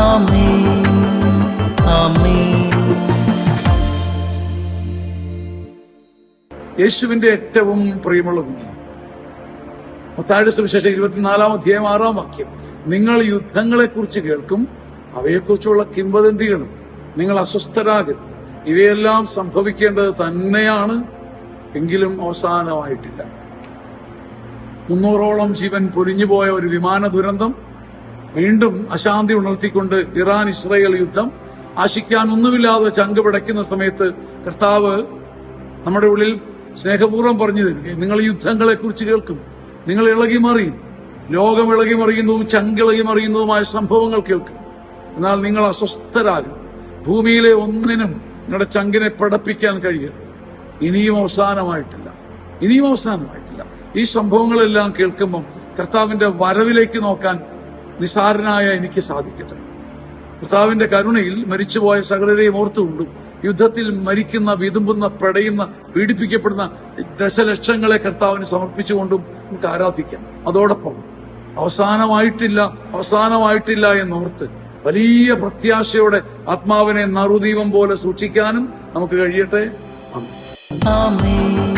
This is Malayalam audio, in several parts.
ആമേൻ ആമേൻ. യേശുവിന്റെ ഏറ്റവും പ്രിയമുള്ള കുഞ്ഞ്, മത്തായിയുടെ സുവിശേഷം 24-ാം അധ്യായം 6-ാം വാക്യം, നിങ്ങൾ യുദ്ധങ്ങളെ കുറിച്ച് കേൾക്കും, അവയെക്കുറിച്ചുള്ള കിംവദന്തികളും, നിങ്ങൾ അസ്വസ്ഥരാകരുത്, ഇവയെല്ലാം സംഭവിക്കേണ്ടത് തന്നെയാണ്, എങ്കിലും അവസാനമായിട്ടില്ല. 300ഓളം ജീവൻ പൊലിഞ്ഞുപോയ ഒരു വിമാന ദുരന്തം, വീണ്ടും അശാന്തി ഉണർത്തിക്കൊണ്ട് ഇറാൻ ഇസ്രായേൽ യുദ്ധം, ആശിക്കാൻ ഒന്നുമില്ലാതെ ചങ്ക് പിടയ്ക്കുന്ന സമയത്ത് കർത്താവ് നമ്മുടെ ഉള്ളിൽ സ്നേഹപൂർവ്വം പറഞ്ഞു തരിക, നിങ്ങൾ യുദ്ധങ്ങളെ കുറിച്ച് കേൾക്കും, നിങ്ങൾ ഇളകി മറിയും, ലോകം ഇളകി മറിയുന്നതും ചങ്കിളകി മറിയുന്നതുമായ സംഭവങ്ങൾ കേൾക്കും, എന്നാൽ നിങ്ങൾ അസ്വസ്ഥരാകും, ഭൂമിയിലെ ഒന്നിനും നിങ്ങളുടെ ചങ്കിനെ പടപ്പിക്കാൻ കഴിയരുത്. ഇനിയും അവസാനമായിട്ടില്ല, ഇനിയും അവസാനമായിട്ടില്ല. ഈ സംഭവങ്ങളെല്ലാം കേൾക്കുമ്പം കർത്താവിന്റെ വരവിലേക്ക് നോക്കാൻ നിസാരനായ എനിക്ക് സാധിക്കട്ടെ. കർത്താവിന്റെ കരുണയിൽ മരിച്ചുപോയ സകലരെയും ഓർത്തുകൊണ്ടും യുദ്ധത്തിൽ മരിക്കുന്ന, വിതുമ്പുന്ന, പെടയുന്ന, പീഡിപ്പിക്കപ്പെടുന്ന ദശലക്ഷങ്ങളെ കർത്താവിന് സമർപ്പിച്ചുകൊണ്ടും നമുക്ക് ആരാധിക്കാം. അതോടൊപ്പം അവസാനമായിട്ടില്ല എന്നോർത്ത് വലിയ പ്രത്യാശയോടെ ആത്മാവിനെ നറുദീപം പോലെ സൂക്ഷിക്കാനും നമുക്ക് കഴിയട്ടെ. ആമേൻ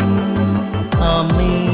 ആമേൻ.